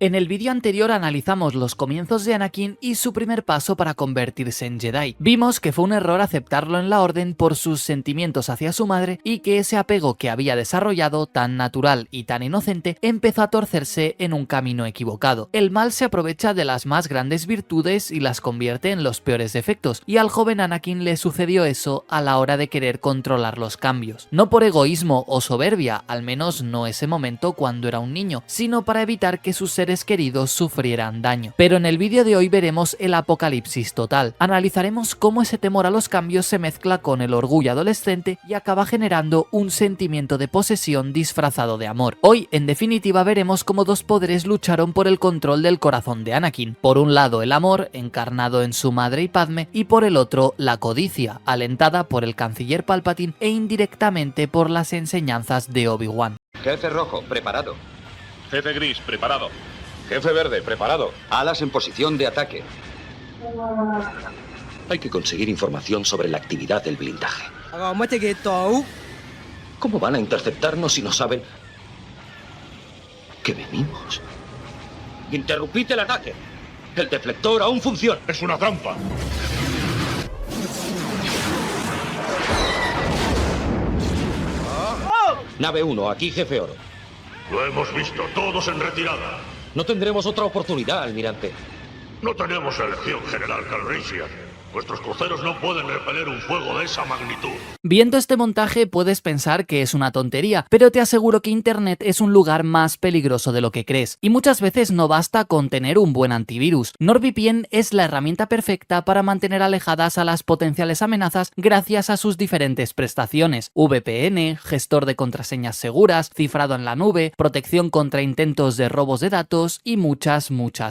En el vídeo anterior analizamos los comienzos de Anakin y su primer paso para convertirse en Jedi. Vimos que fue un error aceptarlo en la orden por sus sentimientos hacia su madre y que ese apego que había desarrollado, tan natural y tan inocente, empezó a torcerse en un camino equivocado. El mal se aprovecha de las más grandes virtudes y las convierte en los peores defectos, y al joven Anakin le sucedió eso a la hora de querer controlar los cambios. No por egoísmo o soberbia, al menos no ese momento cuando era un niño, sino para evitar que sus seres queridos sufrieran daño. Pero en el vídeo de hoy veremos el apocalipsis total. Analizaremos cómo ese temor a los cambios se mezcla con el orgullo adolescente y acaba generando un sentimiento de posesión disfrazado de amor. Hoy, en definitiva, veremos cómo dos poderes lucharon por el control del corazón de Anakin. Por un lado el amor, encarnado en su madre y Padme, y por el otro la codicia, alentada por el canciller Palpatine e indirectamente por las enseñanzas de Obi-Wan. Jefe rojo, preparado. Jefe gris, preparado. Jefe verde, preparado. Alas en posición de ataque. Hay que conseguir información sobre la actividad del blindaje. ¿Cómo van a interceptarnos si no saben que venimos? Interrumpid el ataque. El deflector aún funciona. Es una trampa. Nave 1, aquí jefe Oro. Lo hemos visto, todos en retirada. No tendremos otra oportunidad, almirante. No tenemos elección, General Calrissian. Nuestros cruceros no pueden repeler un fuego de esa magnitud. Viendo este montaje puedes pensar que es una tontería, pero te aseguro que Internet es un lugar más peligroso de lo que crees, y muchas veces no basta con tener un buen antivirus. NordVPN es la herramienta perfecta para mantener alejadas a las potenciales amenazas gracias a sus diferentes prestaciones: VPN, gestor de contraseñas seguras, cifrado en la nube, protección contra intentos de robos de datos y muchas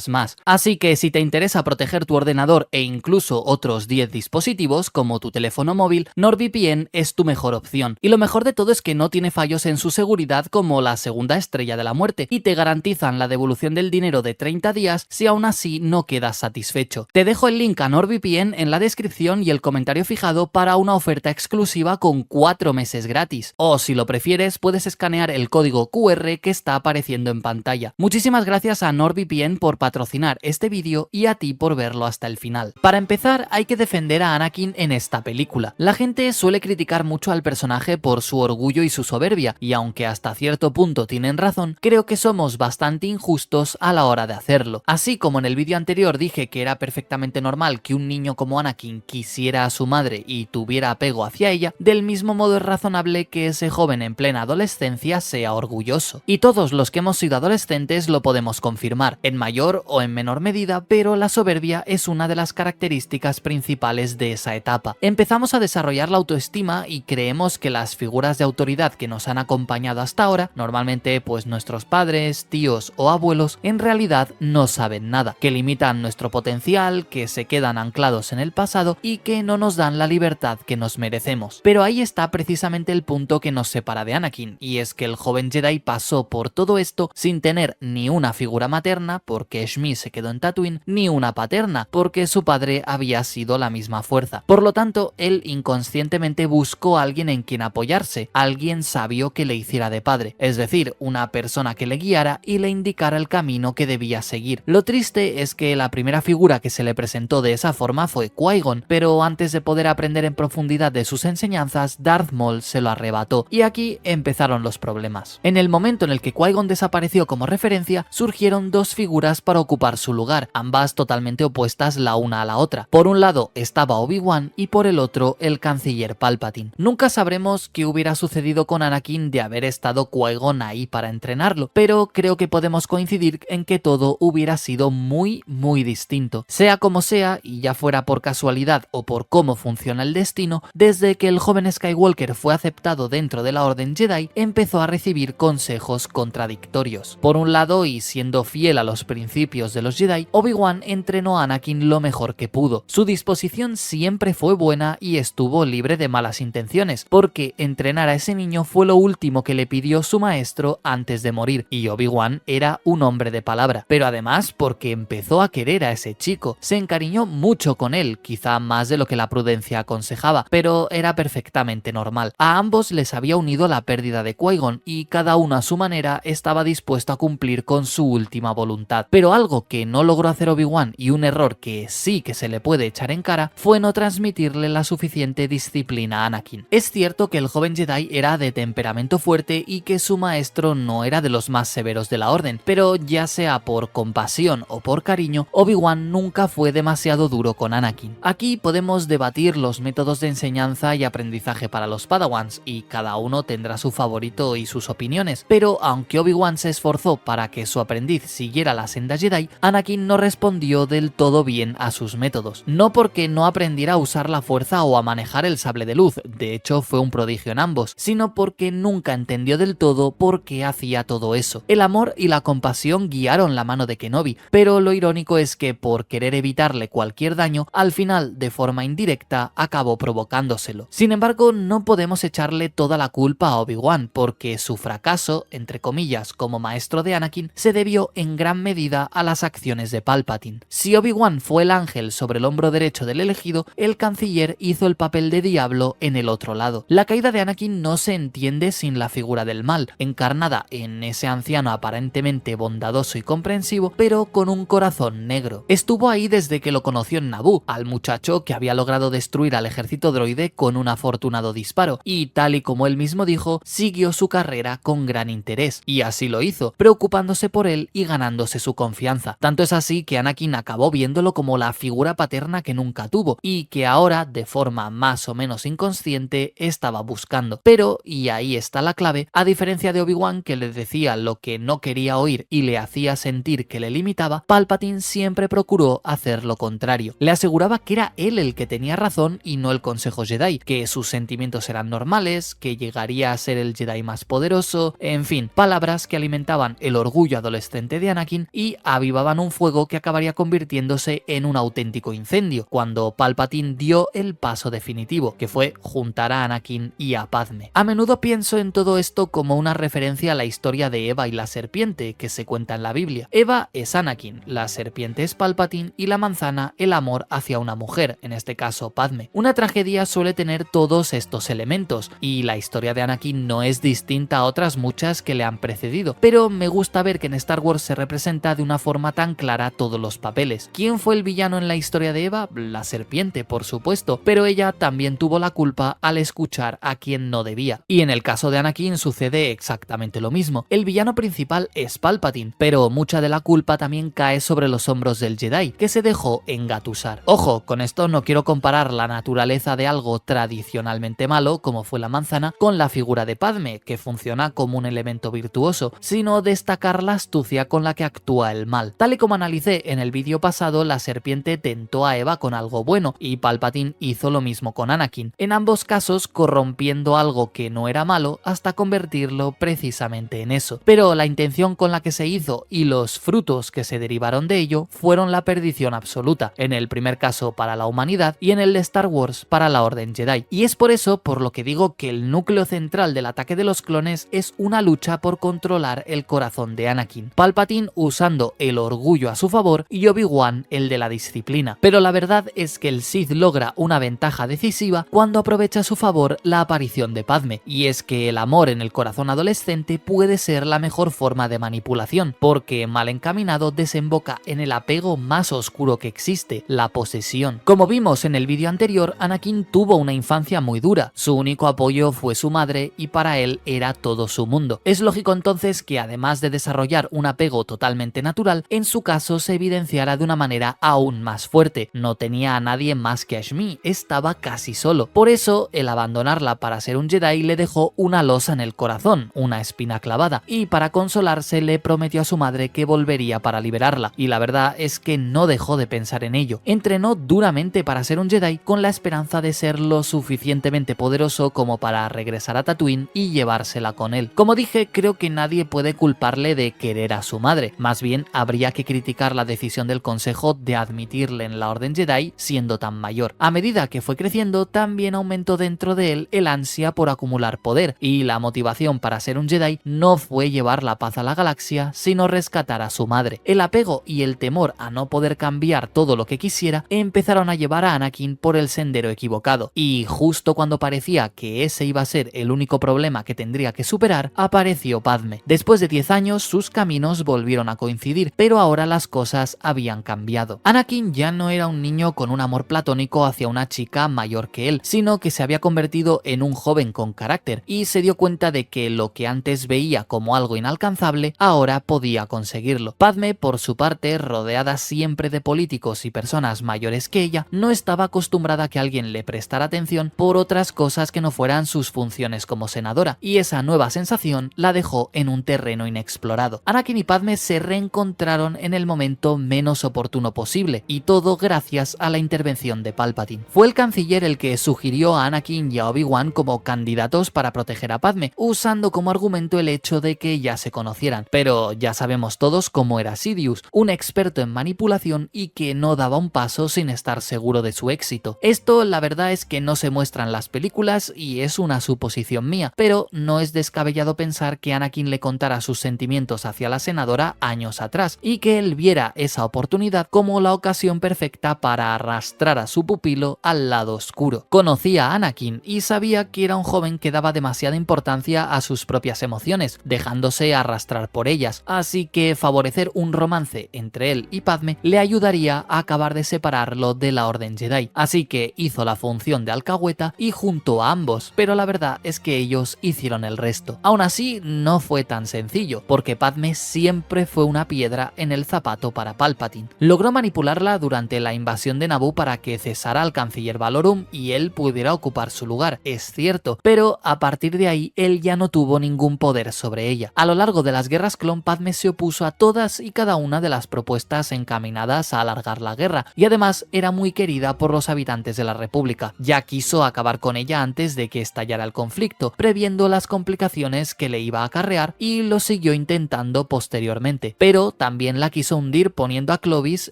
más. Así que si te interesa proteger tu ordenador e incluso otros 10 dispositivos como tu teléfono móvil, NordVPN es tu mejor opción. Y lo mejor de todo es que no tiene fallos en su seguridad como la segunda estrella de la muerte, y te garantizan la devolución del dinero de 30 días si aún así no quedas satisfecho. Te dejo el link a NordVPN en la descripción y el comentario fijado para una oferta exclusiva con 4 meses gratis. O si lo prefieres, puedes escanear el código QR que está apareciendo en pantalla. Muchísimas gracias a NordVPN por patrocinar este vídeo y a ti por verlo hasta el final. Para empezar, hay que defender a Anakin en esta película. La gente suele criticar mucho al personaje por su orgullo y su soberbia, y aunque hasta cierto punto tienen razón, creo que somos bastante injustos a la hora de hacerlo. Así como en el vídeo anterior dije que era perfectamente normal que un niño como Anakin quisiera a su madre y tuviera apego hacia ella, del mismo modo es razonable que ese joven en plena adolescencia sea orgulloso. Y todos los que hemos sido adolescentes lo podemos confirmar, en mayor o en menor medida, pero la soberbia es una de las características principales de esa etapa. Empezamos a desarrollar la autoestima y creemos que las figuras de autoridad que nos han acompañado hasta ahora, normalmente pues nuestros padres, tíos o abuelos, en realidad no saben nada, que limitan nuestro potencial, que se quedan anclados en el pasado y que no nos dan la libertad que nos merecemos. Pero ahí está precisamente el punto que nos separa de Anakin, y es que el joven Jedi pasó por todo esto sin tener ni una figura materna, porque Shmi se quedó en Tatooine, ni una paterna, porque su padre había sido la misma fuerza. Por lo tanto, él inconscientemente buscó a alguien en quien apoyarse, alguien sabio que le hiciera de padre, es decir, una persona que le guiara y le indicara el camino que debía seguir. Lo triste es que la primera figura que se le presentó de esa forma fue Qui-Gon, pero antes de poder aprender en profundidad de sus enseñanzas, Darth Maul se lo arrebató, y aquí empezaron los problemas. En el momento en el que Qui-Gon desapareció como referencia, surgieron dos figuras para ocupar su lugar, ambas totalmente opuestas la una a la otra. Por un lado estaba Obi-Wan y por el otro el canciller Palpatine. Nunca sabremos qué hubiera sucedido con Anakin de haber estado Qui-Gon ahí para entrenarlo, pero creo que podemos coincidir en que todo hubiera sido muy distinto. Sea como sea, y ya fuera por casualidad o por cómo funciona el destino, desde que el joven Skywalker fue aceptado dentro de la Orden Jedi, empezó a recibir consejos contradictorios. Por un lado, y siendo fiel a los principios de los Jedi, Obi-Wan entrenó a Anakin lo mejor que pudo. Su disposición siempre fue buena y estuvo libre de malas intenciones, porque entrenar a ese niño fue lo último que le pidió su maestro antes de morir, y Obi-Wan era un hombre de palabra, pero además porque empezó a querer a ese chico, se encariñó mucho con él, quizá más de lo que la prudencia aconsejaba, pero era perfectamente normal. A ambos les había unido la pérdida de Qui-Gon y cada uno a su manera estaba dispuesto a cumplir con su última voluntad. Pero algo que no logró hacer Obi-Wan, y un error que sí que se le puede echar en cara, fue no transmitirle la suficiente disciplina a Anakin. Es cierto que el joven Jedi era de temperamento fuerte y que su maestro no era de los más severos de la orden, pero ya sea por compasión o por cariño, Obi-Wan nunca fue demasiado duro con Anakin. Aquí podemos debatir los métodos de enseñanza y aprendizaje para los Padawans, y cada uno tendrá su favorito y sus opiniones, pero aunque Obi-Wan se esforzó para que su aprendiz siguiera la senda Jedi, Anakin no respondió del todo bien a sus métodos. No porque no aprendiera a usar la fuerza o a manejar el sable de luz, de hecho fue un prodigio en ambos, sino porque nunca entendió del todo por qué hacía todo eso. El amor y la compasión guiaron la mano de Kenobi, pero lo irónico es que por querer evitarle cualquier daño, al final, de forma indirecta, acabó provocándoselo. Sin embargo, no podemos echarle toda la culpa a Obi-Wan, porque su fracaso, entre comillas, como maestro de Anakin, se debió en gran medida a las acciones de Palpatine. Si Obi-Wan fue el ángel sobre el hombro derecho del elegido, el canciller hizo el papel de diablo en el otro lado. La caída de Anakin no se entiende sin la figura del mal, encarnada en ese anciano aparentemente bondadoso y comprensivo, pero con un corazón negro. Estuvo ahí desde que lo conoció en Naboo, al muchacho que había logrado destruir al ejército droide con un afortunado disparo, y tal y como él mismo dijo, siguió su carrera con gran interés, y así lo hizo, preocupándose por él y ganándose su confianza. Tanto es así que Anakin acabó viéndolo como la figura paterna que nunca tuvo, y que ahora, de forma más o menos inconsciente, estaba buscando. Pero, y ahí está la clave, a diferencia de Obi-Wan, que le decía lo que no quería oír y le hacía sentir que le limitaba, Palpatine siempre procuró hacer lo contrario. Le aseguraba que era él el que tenía razón y no el Consejo Jedi, que sus sentimientos eran normales, que llegaría a ser el Jedi más poderoso, en fin, palabras que alimentaban el orgullo adolescente de Anakin y avivaban un fuego que acabaría convirtiéndose en un auténtico incendio, cuando Palpatine dio el paso definitivo, que fue juntar a Anakin y a Padme. A menudo pienso en todo esto como una referencia a la historia de Eva y la serpiente que se cuenta en la Biblia. Eva es Anakin, la serpiente es Palpatine y la manzana el amor hacia una mujer, en este caso Padme. Una tragedia suele tener todos estos elementos, y la historia de Anakin no es distinta a otras muchas que le han precedido, pero me gusta ver que en Star Wars se representa de una forma tan clara todos los papeles. ¿Quién fue el villano en la historia de Eva? La serpiente, por supuesto, pero ella también tuvo la culpa al escuchar a quien no debía. Y en el caso de Anakin sucede exactamente lo mismo. El villano principal es Palpatine, pero mucha de la culpa también cae sobre los hombros del Jedi, que se dejó engatusar. Ojo, con esto no quiero comparar la naturaleza de algo tradicionalmente malo, como fue la manzana, con la figura de Padme, que funciona como un elemento virtuoso, sino destacar la astucia con la que actúa el mal. Tal y como analicé en el vídeo pasado, la serpiente tentó a Eva con algo bueno, y Palpatine hizo lo mismo con Anakin, en ambos casos corrompiendo algo que no era malo hasta convertirlo precisamente en eso. Pero la intención con la que se hizo y los frutos que se derivaron de ello fueron la perdición absoluta, en el primer caso para la humanidad y en el de Star Wars para la Orden Jedi. Y es por eso por lo que digo que el núcleo central del ataque de los clones es una lucha por controlar el corazón de Anakin. Palpatine usando el orgullo a su favor y Obi-Wan el de la disciplina. Pero la verdad es que el Sith logra una ventaja decisiva cuando aprovecha a su favor la aparición de Padme, y es que el amor en el corazón adolescente puede ser la mejor forma de manipulación, porque mal encaminado desemboca en el apego más oscuro que existe, la posesión. Como vimos en el vídeo anterior, Anakin tuvo una infancia muy dura, su único apoyo fue su madre y para él era todo su mundo. Es lógico entonces que además de desarrollar un apego totalmente natural, en su caso se evidenciara de una manera aún más fuerte. No tenía a nadie más que a Shmi, estaba casi solo. Por eso, el abandonarla para ser un Jedi le dejó una losa en el corazón, una espina clavada, y para consolarse le prometió a su madre que volvería para liberarla, y la verdad es que no dejó de pensar en ello. Entrenó duramente para ser un Jedi con la esperanza de ser lo suficientemente poderoso como para regresar a Tatooine y llevársela con él. Como dije, creo que nadie puede culparle de querer a su madre, más bien habría que criticar la decisión del Consejo de admitirle en la Orden Jedi Jedi siendo tan mayor. A medida que fue creciendo, también aumentó dentro de él el ansia por acumular poder, y la motivación para ser un Jedi no fue llevar la paz a la galaxia, sino rescatar a su madre. El apego y el temor a no poder cambiar todo lo que quisiera empezaron a llevar a Anakin por el sendero equivocado, y justo cuando parecía que ese iba a ser el único problema que tendría que superar, apareció Padme. Después de 10 años, sus caminos volvieron a coincidir, pero ahora las cosas habían cambiado. Anakin ya no era un niño con un amor platónico hacia una chica mayor que él, sino que se había convertido en un joven con carácter, y se dio cuenta de que lo que antes veía como algo inalcanzable, ahora podía conseguirlo. Padme, por su parte, rodeada siempre de políticos y personas mayores que ella, no estaba acostumbrada a que alguien le prestara atención por otras cosas que no fueran sus funciones como senadora, y esa nueva sensación la dejó en un terreno inexplorado. Anakin y Padme se reencontraron en el momento menos oportuno posible, y todo gracias a la intervención de Palpatine. Fue el canciller el que sugirió a Anakin y a Obi-Wan como candidatos para proteger a Padme, usando como argumento el hecho de que ya se conocieran, pero ya sabemos todos cómo era Sidious, un experto en manipulación y que no daba un paso sin estar seguro de su éxito. Esto la verdad es que no se muestra en las películas y es una suposición mía, pero no es descabellado pensar que Anakin le contara sus sentimientos hacia la senadora años atrás y que él viera esa oportunidad como la ocasión perfecta para arrastrar a su pupilo al lado oscuro. Conocía a Anakin y sabía que era un joven que daba demasiada importancia a sus propias emociones, dejándose arrastrar por ellas, así que favorecer un romance entre él y Padme le ayudaría a acabar de separarlo de la Orden Jedi, así que hizo la función de alcahueta y juntó a ambos, pero la verdad es que ellos hicieron el resto. Aún así, no fue tan sencillo, porque Padme siempre fue una piedra en el zapato para Palpatine. Logró manipularla durante la invasión de Naboo para que cesara al canciller Valorum y él pudiera ocupar su lugar, es cierto, pero a partir de ahí él ya no tuvo ningún poder sobre ella. A lo largo de las guerras clon, Padme se opuso a todas y cada una de las propuestas encaminadas a alargar la guerra, y además era muy querida por los habitantes de la República. Ya quiso acabar con ella antes de que estallara el conflicto, previendo las complicaciones que le iba a acarrear, y lo siguió intentando posteriormente, pero también la quiso hundir poniendo a Clovis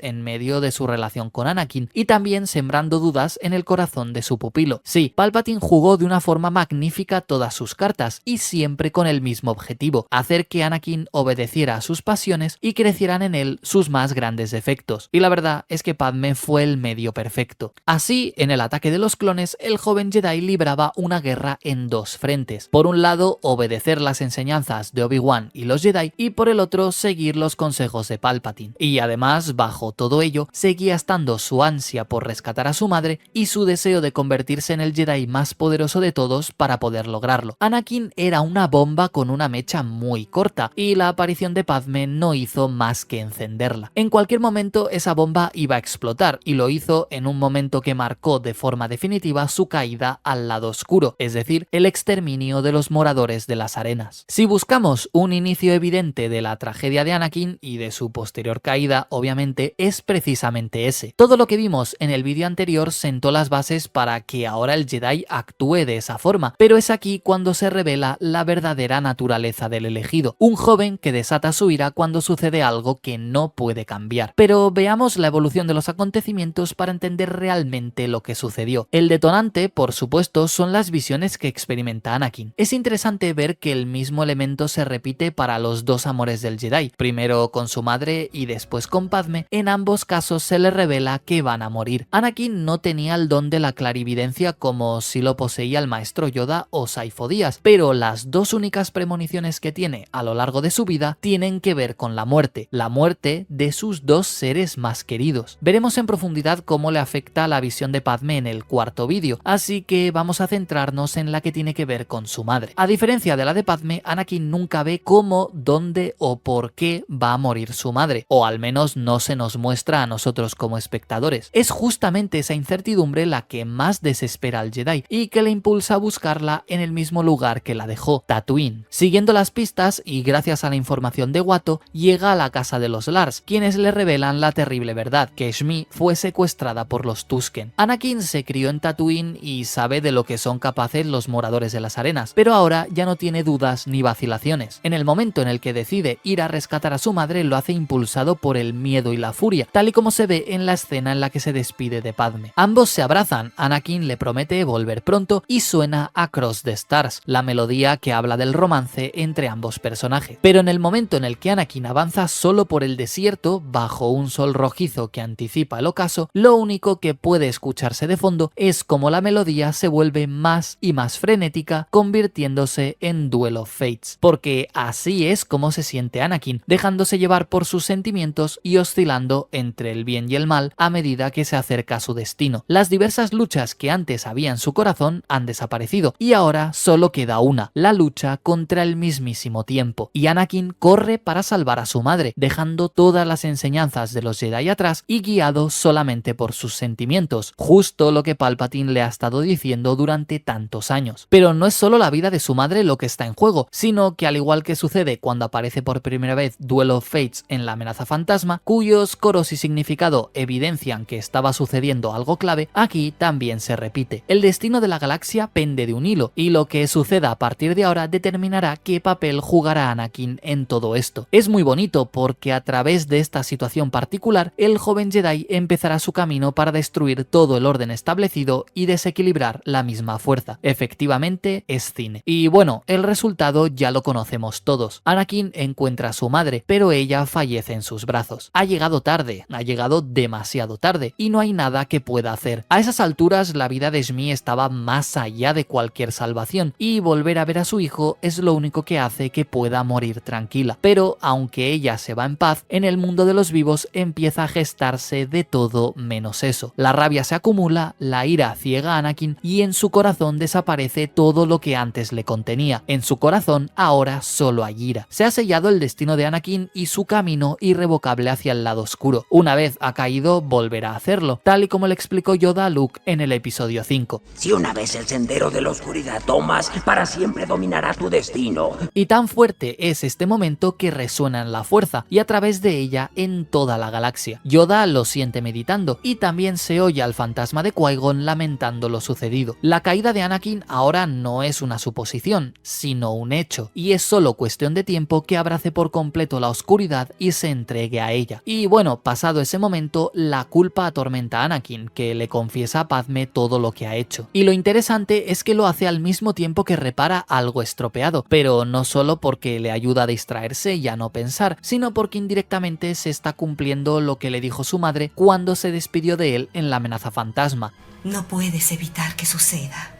en medio de su relación con Anakin y también sembrando dudas en el corazón de su pupilo. Sí, Palpatine jugó de una forma magnífica todas sus cartas y siempre con el mismo objetivo: hacer que Anakin obedeciera a sus pasiones y crecieran en él sus más grandes defectos. Y la verdad es que Padme fue el medio perfecto. Así, en el ataque de los clones, el joven Jedi libraba una guerra en dos frentes. Por un lado, obedecer las enseñanzas de Obi-Wan y los Jedi, y por el otro, seguir los consejos de Palpatine. Y además, bajo todo ello, seguía estando su ansia por rescatar a su madre y su deseo de convertirse en el Jedi más poderoso de todos para poder lograrlo. Anakin era una bomba con una mecha muy corta, y la aparición de Padme no hizo más que encenderla. En cualquier momento esa bomba iba a explotar, y lo hizo en un momento que marcó de forma definitiva su caída al lado oscuro, es decir, el exterminio de los moradores de las arenas. Si buscamos un inicio evidente de la tragedia de Anakin y de su posterior caída, obviamente es precisamente ese. Todo lo que vimos en el vídeo anterior sentó las bases para que ahora el Jedi actúe de esa forma, pero es aquí cuando se revela la verdadera naturaleza del elegido, un joven que desata su ira cuando sucede algo que no puede cambiar. Pero veamos la evolución de los acontecimientos para entender realmente lo que sucedió. El detonante, por supuesto, son las visiones que experimenta Anakin. Es interesante ver que el mismo elemento se repite para los dos amores del Jedi, primero con su madre y después con Padme. En ambos casos se le revela que van a morir. Anakin no tenía el don de la clarividencia como si lo poseía el maestro Yoda o Saifo Dyas, pero las dos únicas premoniciones que tiene a lo largo de su vida tienen que ver con la muerte de sus dos seres más queridos. Veremos en profundidad cómo le afecta la visión de Padme en el cuarto vídeo, así que vamos a centrarnos en la que tiene que ver con su madre. A diferencia de la de Padme, Anakin nunca ve cómo, dónde o por qué va a morir su madre, o al menos no se nos muestra a nosotros como espectadores. Es justamente esa incertidumbre la que más desespera al Jedi y que le impulsa a buscarla en el mismo lugar que la dejó, Tatooine. Siguiendo las pistas y gracias a la información de Watto, llega a la casa de los Lars, quienes le revelan la terrible verdad, que Shmi fue secuestrada por los Tusken. Anakin se crió en Tatooine y sabe de lo que son capaces los moradores de las arenas, pero ahora ya no tiene dudas ni vacilaciones. En el momento en el que decide ir a rescatar a su madre, lo hace impulsado por el miedo y la furia, tal y como se ve en la escena escena en la que se despide de Padme. Ambos se abrazan, Anakin le promete volver pronto y suena Across the Stars, la melodía que habla del romance entre ambos personajes. Pero en el momento en el que Anakin avanza solo por el desierto, bajo un sol rojizo que anticipa el ocaso, lo único que puede escucharse de fondo es como la melodía se vuelve más y más frenética, convirtiéndose en Duel of Fates. Porque así es como se siente Anakin, dejándose llevar por sus sentimientos y oscilando entre el bien y el mal a medida que se acerca a su destino. Las diversas luchas que antes había en su corazón han desaparecido y ahora solo queda una, la lucha contra el mismísimo tiempo. Y Anakin corre para salvar a su madre, dejando todas las enseñanzas de los Jedi atrás y guiado solamente por sus sentimientos, justo lo que Palpatine le ha estado diciendo durante tantos años. Pero no es solo la vida de su madre lo que está en juego, sino que al igual que sucede cuando aparece por primera vez Duel of Fates en La amenaza fantasma, cuyos coros y significado evidencian que estaba sucediendo algo clave, aquí también se repite. El destino de la galaxia pende de un hilo, y lo que suceda a partir de ahora determinará qué papel jugará Anakin en todo esto. Es muy bonito porque a través de esta situación particular, el joven Jedi empezará su camino para destruir todo el orden establecido y desequilibrar la misma fuerza. Efectivamente, es cine. Y bueno, el resultado ya lo conocemos todos. Anakin encuentra a su madre, pero ella fallece en sus brazos. Ha llegado tarde, ha llegado demasiado tarde, y no hay nada que pueda hacer. A esas alturas, la vida de Shmi estaba más allá de cualquier salvación, y volver a ver a su hijo es lo único que hace que pueda morir tranquila. Pero aunque ella se va en paz, en el mundo de los vivos empieza a gestarse de todo menos eso. La rabia se acumula, la ira ciega a Anakin y en su corazón desaparece todo lo que antes le contenía. En su corazón ahora solo hay ira. Se ha sellado el destino de Anakin y su camino irrevocable hacia el lado oscuro. Una vez ha caído, volverá a hacerlo, tal y como le explicó Yoda a Luke en el episodio 5. Si una vez el sendero de la oscuridad tomas, para siempre dominará tu destino. Y tan fuerte es este momento que resuena en la fuerza y a través de ella en toda la galaxia. Yoda lo siente meditando y también se oye al fantasma de Qui-Gon lamentando lo sucedido. La caída de Anakin ahora no es una suposición, sino un hecho, y es solo cuestión de tiempo que abrace por completo la oscuridad y se entregue a ella. Y bueno, pasado ese momento, la culpa atormenta a Anakin, que le confiesa a Padme todo lo que ha hecho. Y lo interesante es que lo hace al mismo tiempo que repara algo estropeado, pero no solo porque le ayuda a distraerse y a no pensar, sino porque indirectamente se está cumpliendo lo que le dijo su madre cuando se despidió de él en La amenaza fantasma. No puedes evitar que suceda,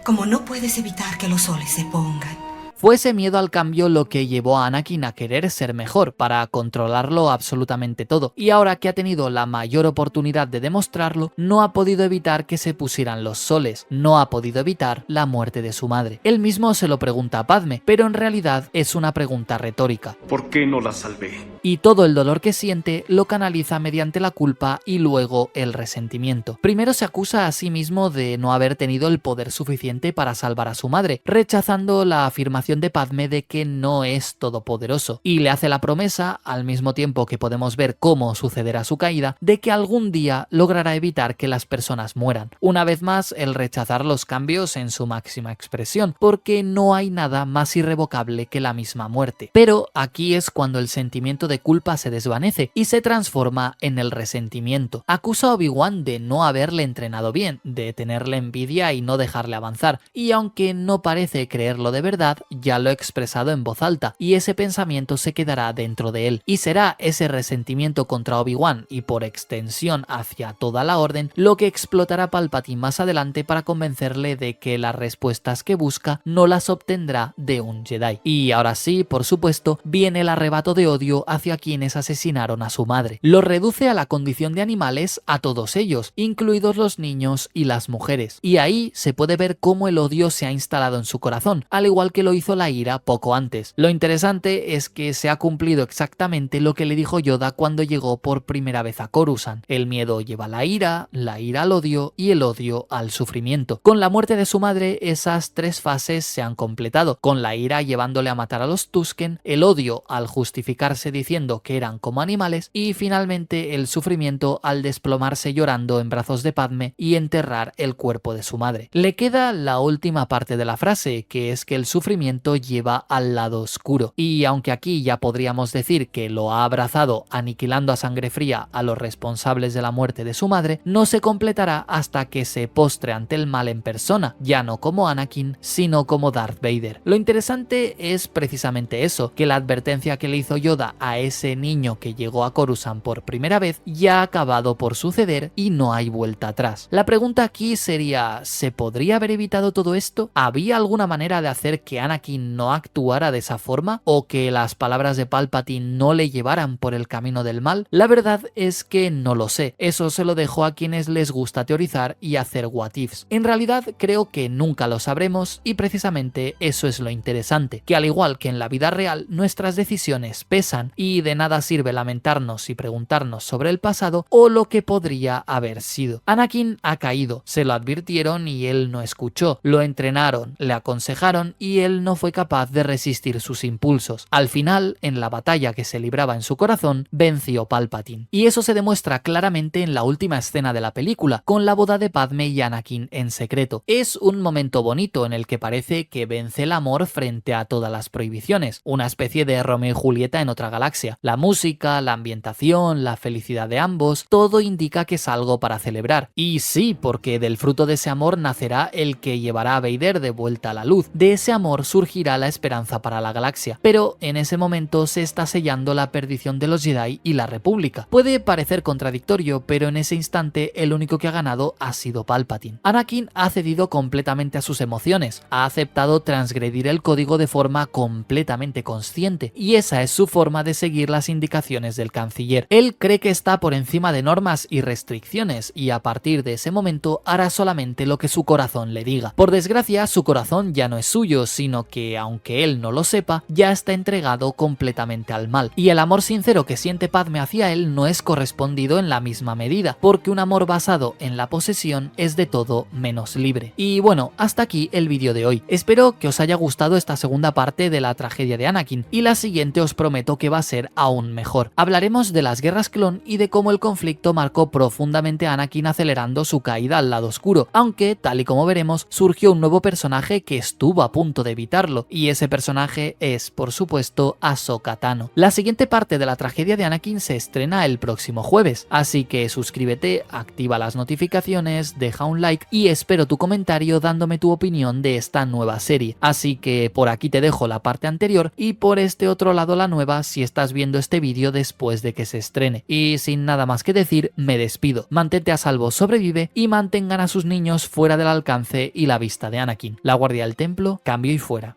como no puedes evitar que los soles se pongan. Fue ese miedo al cambio lo que llevó a Anakin a querer ser mejor, para controlarlo absolutamente todo, y ahora que ha tenido la mayor oportunidad de demostrarlo, no ha podido evitar que se pusieran los soles, no ha podido evitar la muerte de su madre. Él mismo se lo pregunta a Padme, pero en realidad es una pregunta retórica. ¿Por qué no la salvé? Y todo el dolor que siente lo canaliza mediante la culpa y luego el resentimiento. Primero se acusa a sí mismo de no haber tenido el poder suficiente para salvar a su madre, rechazando la afirmación de Padme de que no es todopoderoso, y le hace la promesa, al mismo tiempo que podemos ver cómo sucederá su caída, de que algún día logrará evitar que las personas mueran. Una vez más, el rechazar los cambios en su máxima expresión, porque no hay nada más irrevocable que la misma muerte. Pero aquí es cuando el sentimiento de culpa se desvanece y se transforma en el resentimiento. Acusa a Obi-Wan de no haberle entrenado bien, de tenerle envidia y no dejarle avanzar, y aunque no parece creerlo de verdad, ya lo he expresado en voz alta, y ese pensamiento se quedará dentro de él, y será ese resentimiento contra Obi-Wan y por extensión hacia toda la orden lo que explotará Palpatine más adelante para convencerle de que las respuestas que busca no las obtendrá de un Jedi. Y ahora sí, por supuesto, viene el arrebato de odio hacia quienes asesinaron a su madre. Lo reduce a la condición de animales a todos ellos, incluidos los niños y las mujeres, y ahí se puede ver cómo el odio se ha instalado en su corazón, al igual que lo hizo la ira poco antes. Lo interesante es que se ha cumplido exactamente lo que le dijo Yoda cuando llegó por primera vez a Coruscant. El miedo lleva a la ira al odio y el odio al sufrimiento. Con la muerte de su madre, esas tres fases se han completado, con la ira llevándole a matar a los Tusken, el odio al justificarse diciendo que eran como animales y finalmente el sufrimiento al desplomarse llorando en brazos de Padme y enterrar el cuerpo de su madre. Le queda la última parte de la frase, que es que el sufrimiento momento lleva al lado oscuro. Y aunque aquí ya podríamos decir que lo ha abrazado aniquilando a sangre fría a los responsables de la muerte de su madre, no se completará hasta que se postre ante el mal en persona, ya no como Anakin, sino como Darth Vader. Lo interesante es precisamente eso, que la advertencia que le hizo Yoda a ese niño que llegó a Coruscant por primera vez ya ha acabado por suceder y no hay vuelta atrás. La pregunta aquí sería, ¿se podría haber evitado todo esto? ¿Había alguna manera de hacer que Anakin no actuara de esa forma? ¿O que las palabras de Palpatine no le llevaran por el camino del mal? La verdad es que no lo sé. Eso se lo dejo a quienes les gusta teorizar y hacer what ifs. En realidad creo que nunca lo sabremos y precisamente eso es lo interesante, que al igual que en la vida real nuestras decisiones pesan y de nada sirve lamentarnos y preguntarnos sobre el pasado o lo que podría haber sido. Anakin ha caído, se lo advirtieron y él no escuchó, lo entrenaron, le aconsejaron y él no fue capaz de resistir sus impulsos. Al final, en la batalla que se libraba en su corazón, venció Palpatine. Y eso se demuestra claramente en la última escena de la película, con la boda de Padme y Anakin en secreto. Es un momento bonito en el que parece que vence el amor frente a todas las prohibiciones, una especie de Romeo y Julieta en otra galaxia. La música, la ambientación, la felicidad de ambos, todo indica que es algo para celebrar. Y sí, porque del fruto de ese amor nacerá el que llevará a Vader de vuelta a la luz. De ese amor surgirá la esperanza para la galaxia. Pero en ese momento se está sellando la perdición de los Jedi y la República. Puede parecer contradictorio, pero en ese instante el único que ha ganado ha sido Palpatine. Anakin ha cedido completamente a sus emociones, ha aceptado transgredir el código de forma completamente consciente, y esa es su forma de seguir las indicaciones del canciller. Él cree que está por encima de normas y restricciones, y a partir de ese momento hará solamente lo que su corazón le diga. Por desgracia, su corazón ya no es suyo, sino que, aunque él no lo sepa, ya está entregado completamente al mal. Y el amor sincero que siente Padme hacia él no es correspondido en la misma medida, porque un amor basado en la posesión es de todo menos libre. Y bueno, hasta aquí el vídeo de hoy. Espero que os haya gustado esta segunda parte de la tragedia de Anakin, y la siguiente os prometo que va a ser aún mejor. Hablaremos de las guerras clon y de cómo el conflicto marcó profundamente a Anakin, acelerando su caída al lado oscuro, aunque, tal y como veremos, surgió un nuevo personaje que estuvo a punto de evitarlo, y ese personaje es, por supuesto, Ahsoka Tano. La siguiente parte de la tragedia de Anakin se estrena el próximo jueves, así que suscríbete, activa las notificaciones, deja un like y espero tu comentario dándome tu opinión de esta nueva serie. Así que por aquí te dejo la parte anterior y por este otro lado la nueva si estás viendo este vídeo después de que se estrene. Y sin nada más que decir, me despido. Mantente a salvo, sobrevive y mantengan a sus niños fuera del alcance y la vista de Anakin. La guardia del templo, cambio y fuera.